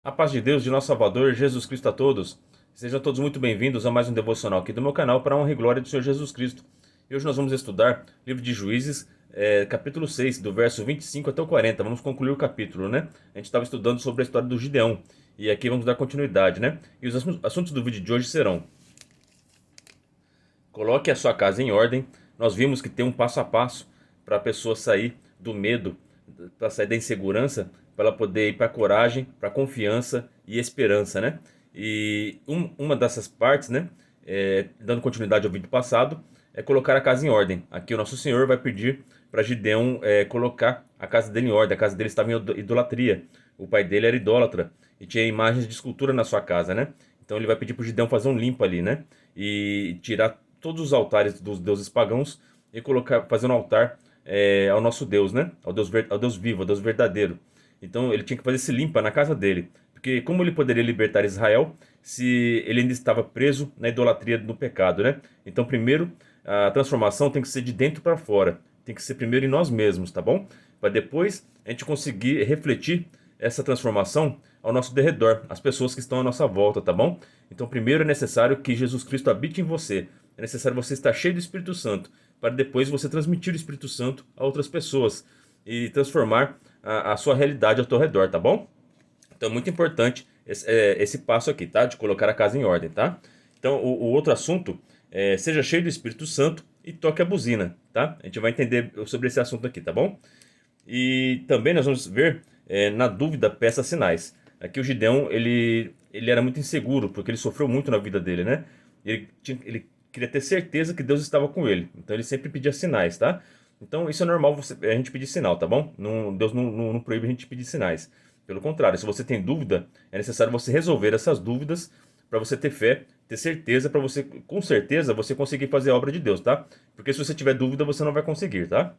A paz de Deus, de nosso Salvador, Jesus Cristo a todos. Sejam todos muito bem-vindos a mais um devocional aqui do meu canal para a honra e glória do Senhor Jesus Cristo. E hoje nós vamos estudar livro de Juízes, capítulo 6, do verso 25 até o 40. Vamos concluir o capítulo, né? A gente estava estudando sobre a história do Gideão. E aqui vamos dar continuidade, né? E os assuntos do vídeo de hoje serão: coloque a sua casa em ordem. Nós vimos que tem um passo a passo para a pessoa sair do medo, para sair da insegurança, para ela poder ir para a coragem, para a confiança e esperança, né? E uma dessas partes, né, dando continuidade ao vídeo passado, é colocar a casa em ordem. Aqui o nosso Senhor vai pedir para Gideão colocar a casa dele em ordem. A casa dele estava em idolatria. O pai dele era idólatra e tinha imagens de escultura na sua casa, né? Então ele vai pedir para o Gideão fazer um limpo ali, né? E tirar todos os altares dos deuses pagãos e colocar, fazer um altar ao nosso Deus, né? Ao Deus vivo, ao Deus verdadeiro. Então ele tinha que fazer esse limpa na casa dele. Porque como ele poderia libertar Israel se ele ainda estava preso na idolatria do pecado, né? Então primeiro a transformação tem que ser de dentro para fora. Tem que ser primeiro em nós mesmos, tá bom? Para depois a gente conseguir refletir essa transformação ao nosso derredor, as pessoas que estão à nossa volta, tá bom? Então primeiro é necessário que Jesus Cristo habite em você. É necessário você estar cheio do Espírito Santo, para depois você transmitir o Espírito Santo a outras pessoas e transformar a sua realidade ao teu redor, tá bom? Então é muito importante esse passo aqui, tá? De colocar a casa em ordem, tá? Então o outro assunto é: seja cheio do Espírito Santo e toque a buzina, tá? A gente vai entender sobre esse assunto aqui, tá bom? E também nós vamos ver, na dúvida, peça sinais. Aqui o Gideão, ele era muito inseguro, porque ele sofreu muito na vida dele, né? Ele queria ter certeza que Deus estava com ele. Então ele sempre pedia sinais, tá? Então isso é normal a gente pedir sinal, tá bom? Deus não proíbe a gente pedir sinais. Pelo contrário, se você tem dúvida, é necessário você resolver essas dúvidas para você ter fé, ter certeza, para você, com certeza, você conseguir fazer a obra de Deus, tá? Porque se você tiver dúvida, você não vai conseguir, tá?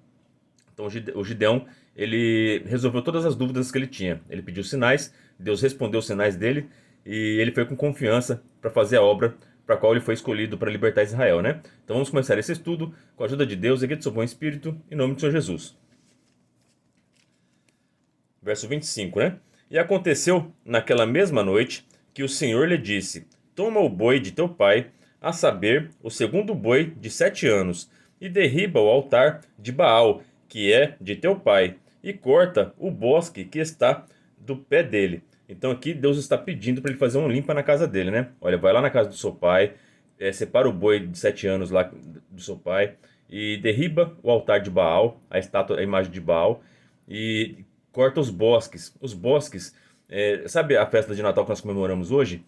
Então o Gideão, ele resolveu todas as dúvidas que ele tinha. Ele pediu sinais, Deus respondeu os sinais dele e ele foi com confiança para fazer a obra para a qual ele foi escolhido para libertar Israel, né? Então vamos começar esse estudo com a ajuda de Deus e do seu bom espírito, em nome do Senhor Jesus. Verso 25, né? E aconteceu naquela mesma noite que o Senhor lhe disse: toma o boi de teu pai, a saber, o segundo boi de 7 anos, e derriba o altar de Baal, que é de teu pai, e corta o bosque que está do pé dele. Então aqui Deus está pedindo para ele fazer um limpa na casa dele, né? Olha, vai lá na casa do seu pai, separa o boi de 7 anos lá do seu pai e derriba o altar de Baal, a estátua, a imagem de Baal, e corta os bosques. Os bosques, sabe a festa de Natal que nós comemoramos hoje?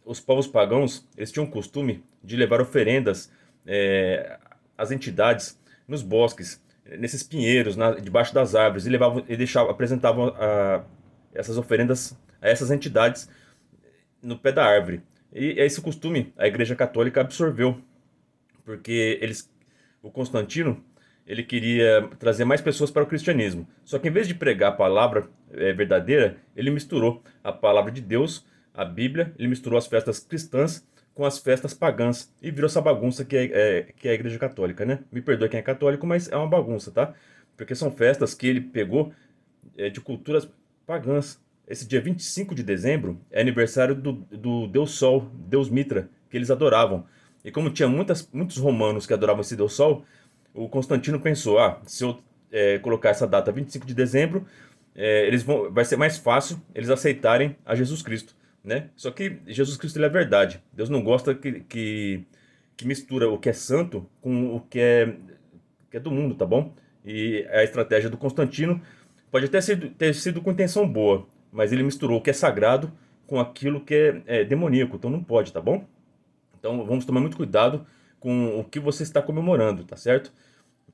Os povos pagãos, eles tinham o costume de levar oferendas às entidades nos bosques, nesses pinheiros, debaixo das árvores, e levavam e deixavam, apresentavam essas oferendas a essas entidades no pé da árvore. E esse costume a Igreja Católica absorveu, porque o Constantino, ele queria trazer mais pessoas para o cristianismo. Só que em vez de pregar a palavra verdadeira, ele misturou a palavra de Deus, a Bíblia, ele misturou as festas cristãs com as festas pagãs e virou essa bagunça que é a Igreja Católica, né? Me perdoe quem é católico, mas é uma bagunça, tá? Porque são festas que ele pegou de culturas pagãs. Esse dia 25 de dezembro é aniversário do Deus Sol, Deus Mitra, que eles adoravam. E como tinha muitos romanos que adoravam esse Deus Sol, o Constantino pensou: se eu colocar essa data 25 de dezembro, vai ser mais fácil eles aceitarem a Jesus Cristo, né? Só que Jesus Cristo, ele é verdade. Deus não gosta que mistura o que é santo com o que é do mundo, tá bom? E a estratégia do Constantino pode até ter sido com intenção boa, mas ele misturou o que é sagrado com aquilo que é demoníaco, então não pode, tá bom? Então vamos tomar muito cuidado com o que você está comemorando, tá certo?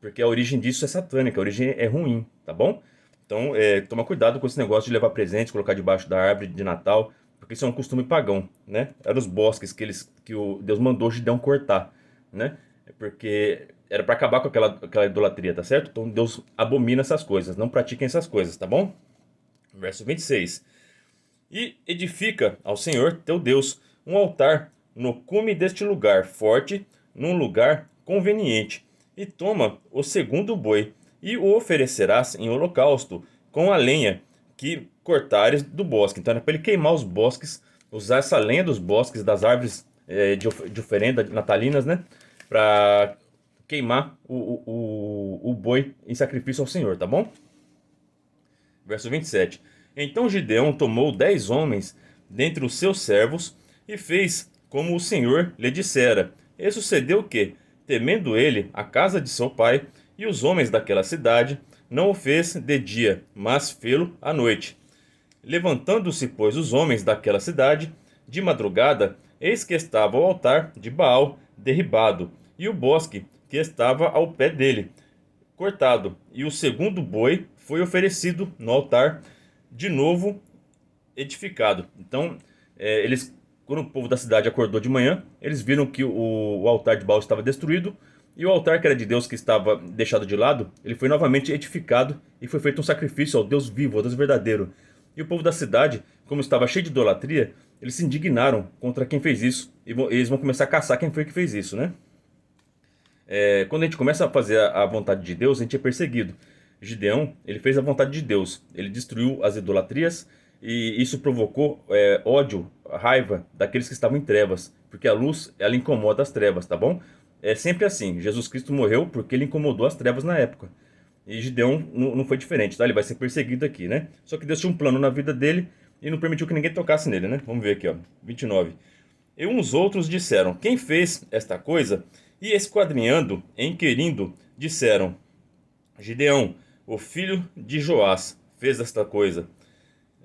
Porque a origem disso é satânica, a origem é ruim, tá bom? Então toma cuidado com esse negócio de levar presentes, colocar debaixo da árvore de Natal, porque isso é um costume pagão, né? Eram os bosques que o Deus mandou Gideão cortar, né? Porque era para acabar com aquela idolatria, tá certo? Então Deus abomina essas coisas, não pratiquem essas coisas, tá bom? Verso 26. E edifica ao Senhor teu Deus um altar no cume deste lugar forte, num lugar conveniente, e toma o segundo boi, e o oferecerás em holocausto com a lenha que cortares do bosque. Então era para ele queimar os bosques, usar essa lenha dos bosques, das árvores de oferenda natalinas, né? Para queimar o boi em sacrifício ao Senhor, tá bom? Verso 27. Então Gideão tomou 10 homens dentre os seus servos e fez como o Senhor lhe dissera. E sucedeu que, temendo ele a casa de seu pai e os homens daquela cidade, não o fez de dia, mas fê-lo à noite. Levantando-se, pois, os homens daquela cidade, de madrugada, eis que estava o altar de Baal derribado, e o bosque que estava ao pé dele cortado, e o segundo boi foi oferecido no altar, de novo edificado. Então, quando o povo da cidade acordou de manhã, eles viram que o altar de Baal estava destruído, e o altar que era de Deus, que estava deixado de lado, ele foi novamente edificado, e foi feito um sacrifício ao Deus vivo, ao Deus verdadeiro. E o povo da cidade, como estava cheio de idolatria, eles se indignaram contra quem fez isso, e eles vão começar a caçar quem foi que fez isso, né? Quando a gente começa a fazer a vontade de Deus, a gente é perseguido. Gideão, ele fez a vontade de Deus. Ele destruiu as idolatrias e isso provocou ódio, raiva daqueles que estavam em trevas. Porque a luz, ela incomoda as trevas, tá bom? É sempre assim. Jesus Cristo morreu porque ele incomodou as trevas na época. E Gideão não foi diferente, tá? Ele vai ser perseguido aqui, né? Só que Deus tinha um plano na vida dele e não permitiu que ninguém tocasse nele, né? Vamos ver aqui, ó. 29. E uns outros disseram: quem fez esta coisa? E esquadrinhando, inquirindo, disseram: Gideão, o filho de Joás, fez esta coisa.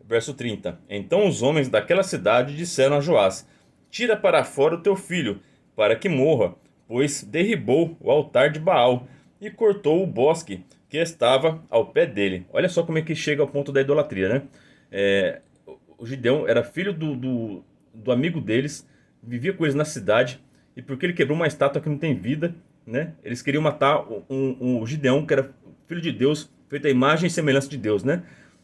Verso 30. Então os homens daquela cidade disseram a Joás: tira para fora o teu filho, para que morra, pois derribou o altar de Baal e cortou o bosque que estava ao pé dele. Olha só como é que chega ao ponto da idolatria, né? O Gideão era filho do amigo deles, vivia com eles na cidade, e porque ele quebrou uma estátua que não tem vida, né? Eles queriam matar um Gideão, que era filho de Deus, feito à imagem e semelhança de Deus, né?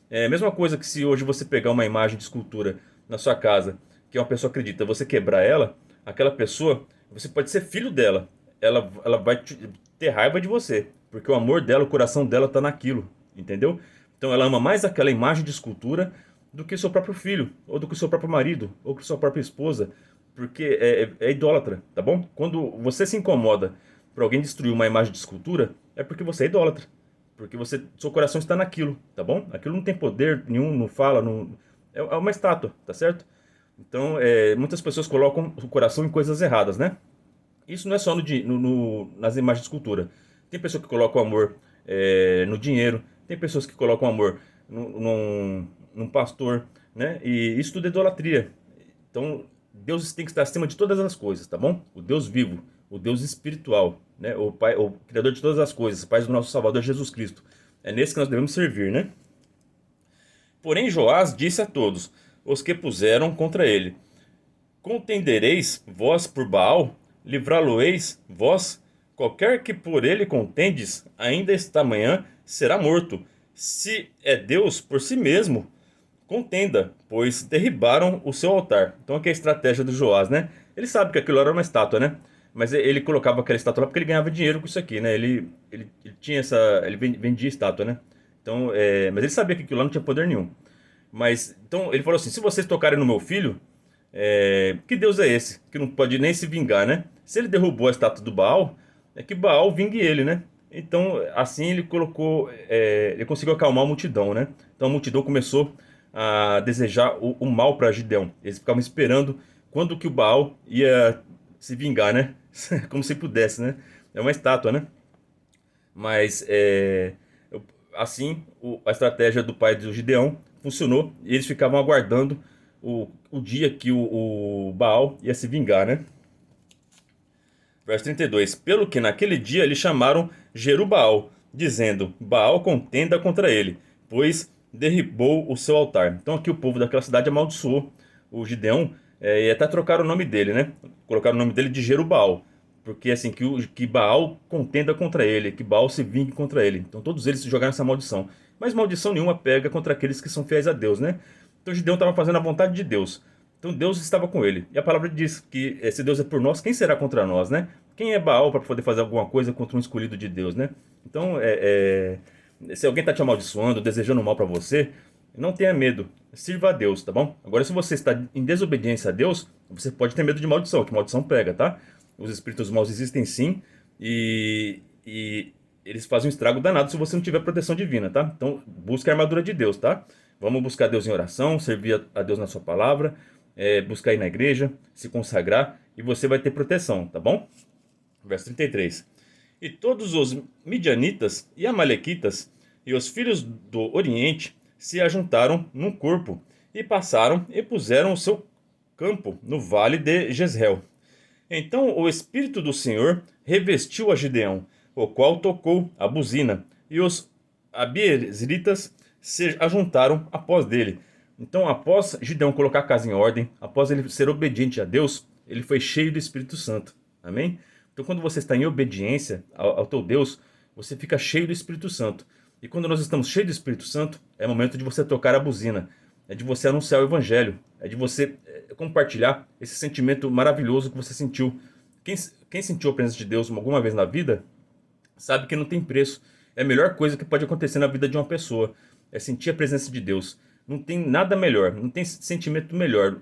É a mesma coisa que se hoje você pegar uma imagem de escultura na sua casa, que uma pessoa acredita, você quebrar ela, aquela pessoa, você pode ser filho dela, ela vai ter raiva de você, porque o amor dela, o coração dela está naquilo, entendeu? Então ela ama mais aquela imagem de escultura do que seu próprio filho, ou do que seu próprio marido, ou que sua própria esposa, porque é idólatra, tá bom? Quando você se incomoda por alguém destruir uma imagem de escultura, é porque você é idólatra, porque seu coração está naquilo, tá bom? Aquilo não tem poder nenhum, não fala, não, é uma estátua, tá certo? Então, muitas pessoas colocam o coração em coisas erradas, né? Isso não é só nas imagens de escultura. Tem pessoas que colocam amor no dinheiro, tem pessoas que colocam amor num pastor, né? E isso tudo é idolatria. Então, Deus tem que estar acima de todas as coisas, tá bom? O Deus vivo, o Deus espiritual, né? O Pai, o Criador de todas as coisas, Pai do nosso Salvador Jesus Cristo. É nesse que nós devemos servir, né? Porém, Joás disse a todos os que puseram contra ele: contendereis vós por Baal? Livrá-lo-eis vós? Qualquer que por ele contendes, ainda esta manhã será morto. Se é Deus por si mesmo, contenda, pois derribaram o seu altar. Então aqui é a estratégia do Joás, né? Ele sabe que aquilo era uma estátua, né? Mas ele colocava aquela estátua lá porque ele ganhava dinheiro com isso aqui, né? Ele tinha ele vendia estátua, né? Então, mas ele sabia que aquilo lá não tinha poder nenhum. Mas, então, ele falou assim: se vocês tocarem no meu filho, que Deus é esse? Que não pode nem se vingar, né? Se ele derrubou a estátua do Baal, é que Baal vingue ele, né? Então, assim ele ele conseguiu acalmar a multidão, né? Então a multidão começou a desejar o mal para Gideão. Eles ficavam esperando quando que o Baal ia se vingar, né? Como se pudesse, né? É uma estátua, né? Mas assim a estratégia do pai do Gideão funcionou e eles ficavam aguardando o dia que o Baal ia se vingar, né? Verso 32. Pelo que naquele dia eles chamaram Jerubaal, dizendo: Baal contenda contra ele, pois derribou o seu altar. Então aqui o povo daquela cidade amaldiçoou o Gideão, e até trocaram o nome dele, né? Colocaram o nome dele de Jerubaal, porque assim, que Baal contenda contra ele, que Baal se vingue contra ele. Então todos eles jogaram essa maldição. Mas maldição nenhuma pega contra aqueles que são fiéis a Deus, né? Então Gideão estava fazendo a vontade de Deus. Então Deus estava com ele. E a palavra diz que se Deus é por nós, quem será contra nós, né? Quem é Baal para poder fazer alguma coisa contra um escolhido de Deus, né? Então, se alguém está te amaldiçoando, desejando mal para você, não tenha medo, sirva a Deus, tá bom? Agora, se você está em desobediência a Deus, você pode ter medo de maldição, que maldição pega, tá? Os espíritos maus existem sim, e eles fazem um estrago danado se você não tiver proteção divina, tá? Então, busque a armadura de Deus, tá? Vamos buscar Deus em oração, servir a Deus na sua palavra, buscar ir na igreja, se consagrar, e você vai ter proteção, tá bom? Verso 33. E todos os midianitas e amalequitas e os filhos do Oriente se ajuntaram num corpo, e passaram e puseram o seu campo no vale de Jezreel. Então o Espírito do Senhor revestiu a Gideão, o qual tocou a buzina, e os abiezritas se ajuntaram após dele. Então, após Gideão colocar a casa em ordem, após ele ser obediente a Deus, ele foi cheio do Espírito Santo. Amém? Então, quando você está em obediência ao teu Deus, você fica cheio do Espírito Santo. E quando nós estamos cheios do Espírito Santo, é momento de você tocar a buzina, é de você anunciar o Evangelho, é de você compartilhar esse sentimento maravilhoso que você sentiu. Quem sentiu a presença de Deus alguma vez na vida, sabe que não tem preço. É a melhor coisa que pode acontecer na vida de uma pessoa, é sentir a presença de Deus. Não tem nada melhor, não tem sentimento melhor.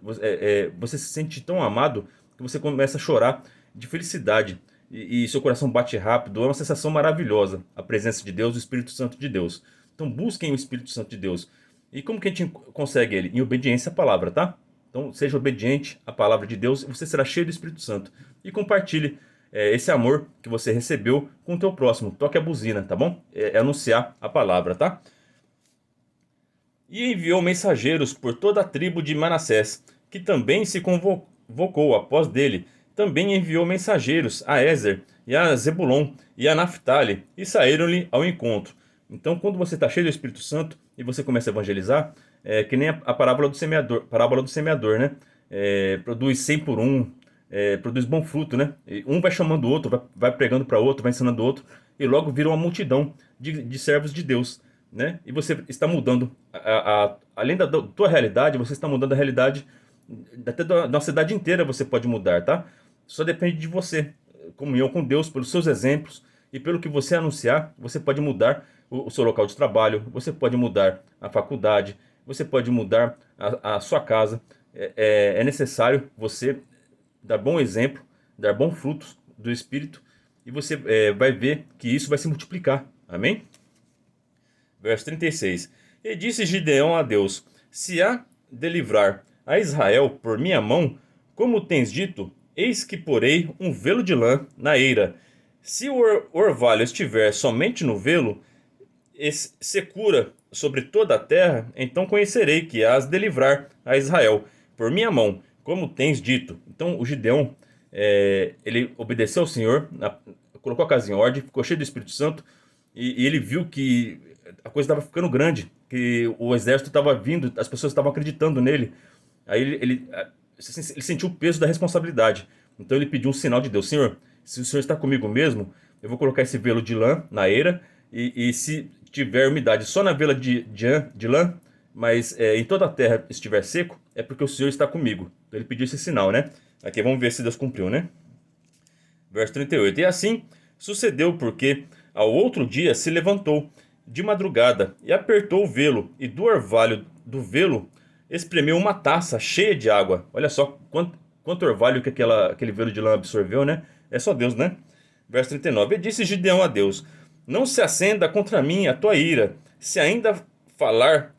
Você se sente tão amado que você começa a chorar de felicidade. E seu coração bate rápido. É uma sensação maravilhosa, a presença de Deus, o Espírito Santo de Deus. Então busquem o Espírito Santo de Deus. E como que a gente consegue ele? Em obediência à palavra, tá? Então seja obediente à palavra de Deus e você será cheio do Espírito Santo. E compartilhe esse amor que você recebeu com o teu próximo. Toque a buzina, tá bom? É anunciar a palavra, tá? E enviou mensageiros por toda a tribo de Manassés, que também se convocou após dele. Também enviou mensageiros a Ézer, e a Zebulon, e a Naphtali, e saíram-lhe ao encontro. Então, quando você está cheio do Espírito Santo e você começa a evangelizar, é que nem a parábola do semeador, né? Produz 100 por um, produz bom fruto, né? E um vai chamando o outro, vai pregando para outro, vai ensinando o outro, e logo vira uma multidão de servos de Deus, né? E você está mudando, além da tua realidade, você está mudando a realidade até da cidade inteira. Você pode mudar, tá? Só depende de você, comunhão com Deus, pelos seus exemplos e pelo que você anunciar. Você pode mudar o seu local de trabalho, você pode mudar a faculdade, você pode mudar a sua casa. É necessário você dar bom exemplo, dar bons frutos do Espírito, e você vai ver que isso vai se multiplicar. Amém? Verso 36. E disse Gideão a Deus: se há de livrar a Israel por minha mão, como tens dito, eis que porei um velo de lã na eira. Se o orvalho estiver somente no velo, e secura sobre toda a terra, então conhecerei que hás de livrar a Israel por minha mão, como tens dito. Então o Gideão, ele obedeceu ao Senhor, colocou a casa em ordem, ficou cheio do Espírito Santo, e ele viu que a coisa estava ficando grande, que o exército estava vindo, as pessoas estavam acreditando nele. Aí ele sentiu o peso da responsabilidade. Então ele pediu um sinal de Deus: Senhor, se o Senhor está comigo mesmo, eu vou colocar esse velo de lã na eira, e se tiver umidade só na vela de lã, mas em toda a terra estiver seco, é porque o Senhor está comigo. Então ele pediu esse sinal, né? Aqui vamos ver se Deus cumpriu, né? Verso 38. E assim sucedeu, porque ao outro dia se levantou de madrugada e apertou o velo, e do orvalho do velo espremeu uma taça cheia de água. Olha só quanto orvalho que aquele velo de lã absorveu, né? É só Deus, né? Verso 39. E disse Gideão a Deus: não se acenda contra mim a tua ira, se ainda falar,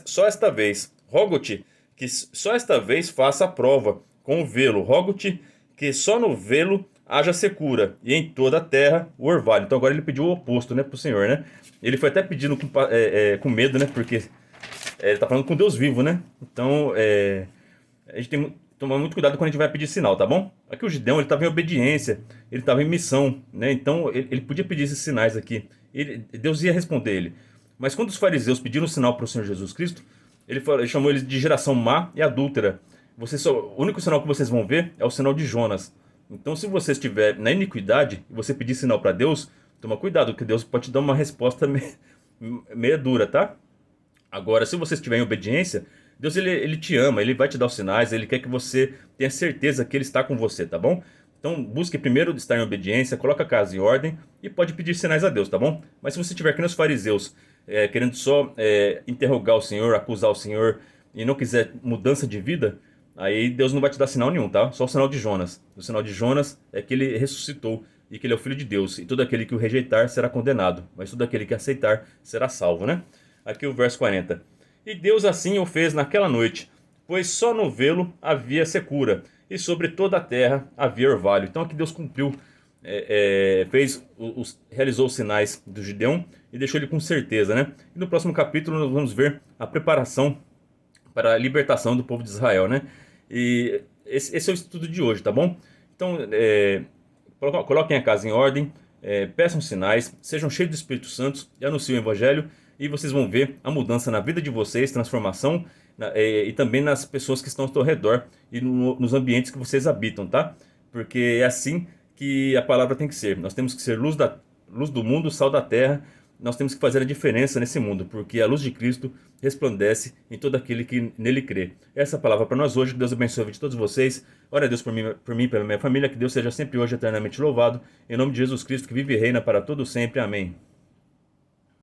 só esta vez. Rogo-te que só esta vez faça a prova com o velo. Rogo-te que só no velo haja secura, e em toda a terra o orvalho. Então agora ele pediu o oposto, né, pro Senhor, né? Ele foi até pedindo com medo, né? Porque ele tá falando com Deus vivo, né? Então a gente tem que tomar muito cuidado quando a gente vai pedir sinal, tá bom? Aqui o Gideão, ele estava em obediência, ele estava em missão, né? Então ele podia pedir esses sinais aqui. Deus ia responder ele. Mas quando os fariseus pediram sinal para o Senhor Jesus Cristo, ele chamou eles de geração má e adúltera. O único sinal que vocês vão ver é o sinal de Jonas. Então, se você estiver na iniquidade e você pedir sinal para Deus, toma cuidado, que Deus pode te dar uma resposta meia dura, tá? Agora, se você estiver em obediência, Deus ele te ama, ele vai te dar os sinais, ele quer que você tenha certeza que ele está com você, tá bom? Então, busque primeiro estar em obediência, coloque a casa em ordem e pode pedir sinais a Deus, tá bom? Mas se você estiver aqui nos fariseus, querendo só interrogar o Senhor, acusar o Senhor e não quiser mudança de vida, aí Deus não vai te dar sinal nenhum, tá? Só o sinal de Jonas. O sinal de Jonas é que ele ressuscitou e que ele é o Filho de Deus. E todo aquele que o rejeitar será condenado, mas todo aquele que aceitar será salvo, né? Aqui o verso 40. E Deus assim o fez naquela noite, pois só no vê-lo havia secura, e sobre toda a terra havia orvalho. Então aqui Deus cumpriu, realizou os sinais do Gideão e deixou ele com certeza, né? E no próximo capítulo nós vamos ver a preparação para a libertação do povo de Israel, né? E esse é o estudo de hoje, tá bom? Então, coloquem a casa em ordem, peçam sinais, sejam cheios do Espírito Santo e anunciem o Evangelho, e vocês vão ver a mudança na vida de vocês, transformação, e também nas pessoas que estão ao seu redor e nos ambientes que vocês habitam, tá? Porque é assim que a palavra tem que ser. Nós temos que ser luz do mundo, sal da terra. Nós temos que fazer a diferença nesse mundo, porque a luz de Cristo resplandece em todo aquele que nele crê. Essa é a palavra para nós hoje. Que Deus abençoe a vida de todos vocês. Ora a Deus por mim e pela minha família. Que Deus seja sempre hoje eternamente louvado. Em nome de Jesus Cristo, que vive e reina para todo sempre. Amém.